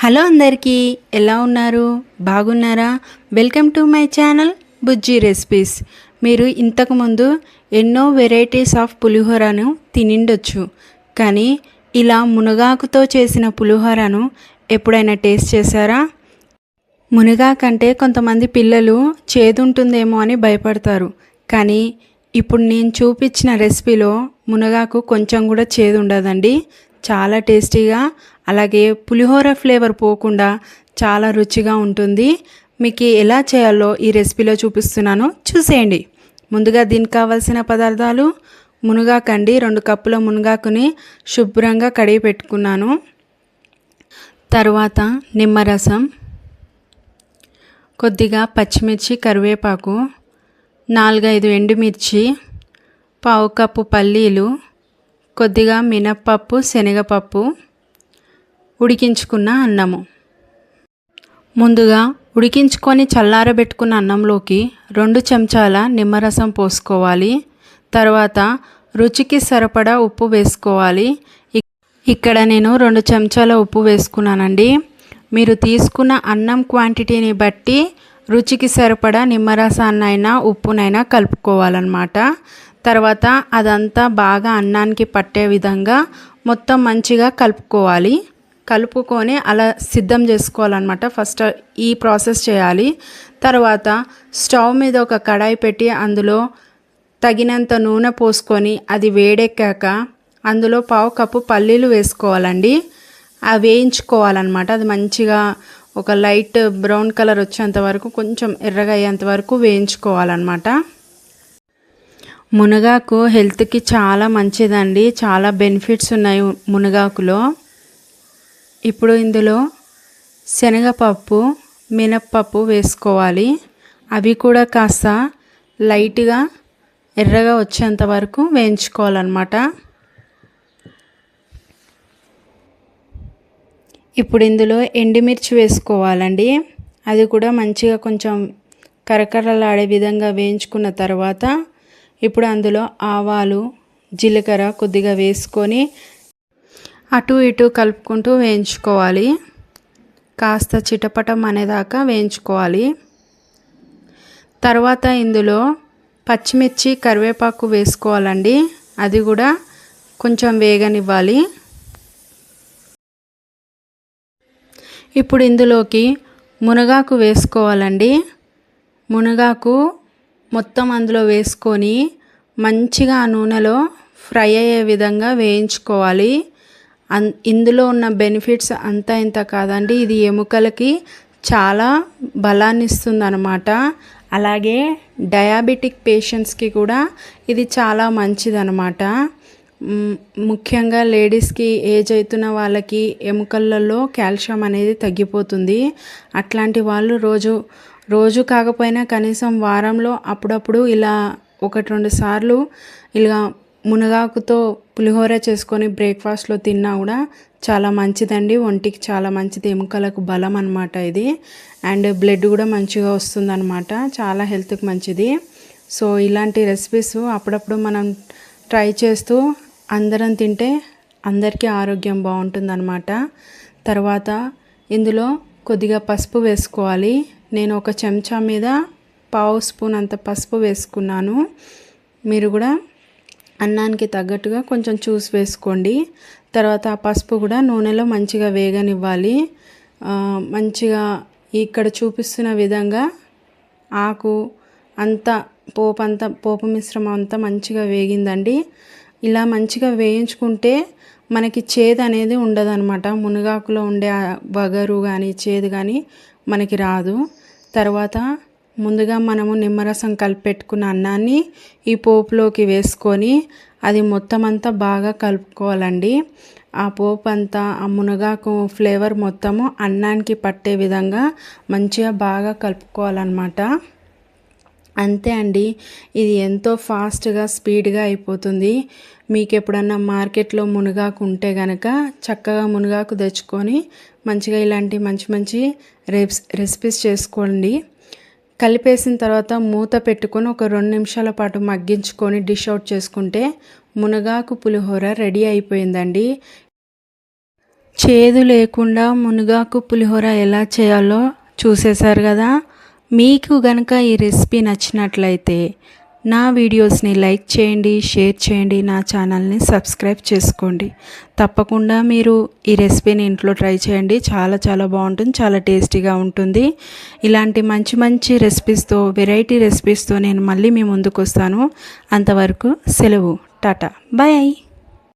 Hello అందరికీ, ఎలా ఉన్నారు? బాగున్నారా? Welcome to my channel Bujji recipes. మీరు ఇంతకుముందు ఎన్నో వెరైటీస్ ఆఫ్ పులిహోరను తినిండొచ్చు, కానీ ఇలా మునగాకుతో చేసిన పులిహోరను ఎప్పుడైనా టేస్ట్ చేశారా? మునగాకంటే కొంతమంది పిల్లలు చేదుంటుందేమో అని భయపడతారు, కానీ ఇప్పుడు నేను చూపించిన రెసిపీలో మునగాకు కొంచెం కూడా చేదు ఉండదండి. చాలా టేస్టీగా, అలాగే పులిహోర ఫ్లేవర్ పోకుండా చాలా రుచిగా ఉంటుంది. మీకు ఎలా చేయాలో ఈ రెసిపీలో చూపిస్తున్నాను, చూసేయండి. ముందుగా దీనికి కావాల్సిన పదార్థాలు: మునగాకండి, 2 కప్పుల మునగాకుని శుభ్రంగా కడిగి పెట్టుకున్నాను. తర్వాత నిమ్మరసం, కొద్దిగా పచ్చిమిర్చి, కరివేపాకు, 4-5 ఎండుమిర్చి, పావు కప్పు పల్లీలు, కొద్దిగా మినప్పప్పు, శనగపప్పు, ఉడికించుకున్న అన్నము. ముందుగా ఉడికించుకొని చల్లారబెట్టుకున్న అన్నంలోకి 2 చెంచాల నిమ్మరసం పోసుకోవాలి. తర్వాత రుచికి సరిపడా ఉప్పు వేసుకోవాలి. ఇక్కడ నేను 2 చెంచాల ఉప్పు వేసుకున్నానండి. మీరు తీసుకున్న అన్నం క్వాంటిటీని బట్టి రుచికి సరిపడా నిమ్మరసాన్నైనా ఉప్పునైనా కలుపుకోవాలన్నమాట. తర్వాత అదంతా బాగా అన్నానికి పట్టే విధంగా మొత్తం మంచిగా కలుపుకొని అలా సిద్ధం చేసుకోవాలన్నమాట. ఫస్ట్ ఈ ప్రాసెస్ చేయాలి. తర్వాత స్టవ్ మీద ఒక కడాయి పెట్టి అందులో తగినంత నూనె పోసుకొని అది వేడెక్కాక అందులో పావు కప్పు పల్లీలు వేసుకోవాలండి. అవి వేయించుకోవాలన్నమాట. అది మంచిగా ఒక లైట్ బ్రౌన్ కలర్ వచ్చేంత వరకు, కొంచెం ఎర్రగా అయ్యేంత వరకు వేయించుకోవాలన్నమాట. మునగాకు హెల్త్కి చాలా మంచిదండి. చాలా బెనిఫిట్స్ ఉన్నాయి మునగాకులో. ఇప్పుడు ఇందులో శనగపప్పు, మినప్పప్పు వేసుకోవాలి. అవి కూడా కాస్త లైట్గా ఎర్రగా వచ్చేంత వరకు వేయించుకోవాలన్నమాట. ఇప్పుడు ఇందులో ఎండుమిర్చి వేసుకోవాలండి. అది కూడా మంచిగా కొంచెం కరకరలాడే విధంగా వేయించుకున్న తర్వాత ఇప్పుడు అందులో ఆవాలు, జీలకర్ర కొద్దిగా వేసుకొని అటు ఇటు కలుపుకుంటూ వేయించుకోవాలి. కాస్త చిటపటం అనేదాకా వేయించుకోవాలి. తర్వాత ఇందులో పచ్చిమిర్చి, కరివేపాకు వేసుకోవాలండి. అది కూడా కొంచెం వేగనివ్వాలి. ఇప్పుడు ఇందులోకి మునగాకు వేసుకోవాలండి. మునగాకు మొత్తం అందులో వేసుకొని మంచిగా ఆ నూనెలో ఫ్రై అయ్యే విధంగా వేయించుకోవాలి. ఇందులో ఉన్న బెనిఫిట్స్ అంతా ఇంత కాదండి. ఇది ఎముకలకి చాలా బలాన్ని ఇస్తుంది అన్నమాట. అలాగే డయాబెటిక్ పేషెంట్స్కి కూడా ఇది చాలా మంచిదన్నమాట. ముఖ్యంగా లేడీస్కి, ఏజ్ అవుతున్న వాళ్ళకి ఎముకలలో కాల్షియం అనేది తగ్గిపోతుంది. అట్లాంటి వాళ్ళు రోజు కాకపోయినా కనీసం వారంలో అప్పుడప్పుడు ఇలా 1-2 సార్లు ఇలా మునగాకుతో పులిహోర చేసుకొని బ్రేక్ఫాస్ట్లో తిన్నా కూడా చాలా మంచిదండి. ఒంటికి చాలా మంచిది, ఎముకలకు బలం అన్నమాట ఇది. అండ్ బ్లడ్ కూడా మంచిగా వస్తుందన్నమాట. చాలా హెల్త్కి మంచిది. సో ఇలాంటి రెసిపీస్ అప్పుడప్పుడు మనం ట్రై చేస్తూ అందరం తింటే అందరికీ ఆరోగ్యం బాగుంటుందన్నమాట. తర్వాత ఇందులో కొద్దిగా పసుపు వేసుకోవాలి. నేను 1 చెంచా మీద పావు స్పూన్ అంత పసుపు వేసుకున్నాను. మీరు కూడా అన్నానికి తగ్గట్టుగా కొంచెం చూసి వేసుకోండి. తర్వాత ఆ పసుపు కూడా నూనెలో మంచిగా వేగనివ్వాలి. మంచిగా ఇక్కడ చూపిస్తున్న విధంగా ఆకు అంతా పోపు మిశ్రమం అంతా మంచిగా వేగిందండి. ఇలా మంచిగా వేయించుకుంటే మనకి చేదు అనేది ఉండదన్నమాట. మునగాకులో ఉండే వగరు కానీ చేదు కానీ మనకి రాదు. తర్వాత ముందుగా మనము నిమ్మరసం కలిపెట్టుకున్న అన్నాన్ని ఈ పోపులోకి వేసుకొని అది మొత్తం అంతా బాగా కలుపుకోవాలండి. ఆ పోపు అంతా, ఆ మునగాకు ఫ్లేవర్ మొత్తము అన్నానికి పట్టే విధంగా మంచిగా బాగా కలుపుకోవాలన్నమాట. అంతే అండి. ఇది ఎంతో ఫాస్ట్గా, స్పీడ్గా అయిపోతుంది. మీకు ఎప్పుడన్నా మార్కెట్లో మునగాకు ఉంటే కనుక చక్కగా మునగాకు తెచ్చుకొని మంచిగా ఇలాంటి మంచి రెసిపీస్ చేసుకోండి. కలిపేసిన తర్వాత మూత పెట్టుకొని ఒక 2 నిమిషాల పాటు మగ్గించుకొని డిష్ అవుట్ చేసుకుంటే మునగాకు పులిహోర రెడీ అయిపోయిందండి. చేదు లేకుండా మునగాకు పులిహోర ఎలా చేయాలో చూసేశారు కదా. మీకు గనక ఈ రెసిపీ నచ్చినట్లయితే నా వీడియోస్ని లైక్ చేయండి, షేర్ చేయండి, నా ఛానల్ని సబ్స్క్రైబ్ చేసుకోండి. తప్పకుండా మీరు ఈ రెసిపీని ఇంట్లో ట్రై చేయండి. చాలా చాలా బాగుంటుంది, చాలా టేస్టీగా ఉంటుంది. ఇలాంటి మంచి మంచి రెసిపీస్తో, వెరైటీ రెసిపీస్తో నేను మళ్ళీ మీ ముందుకు వస్తాను. అంతవరకు సెలవు, టాటా, బాయ్.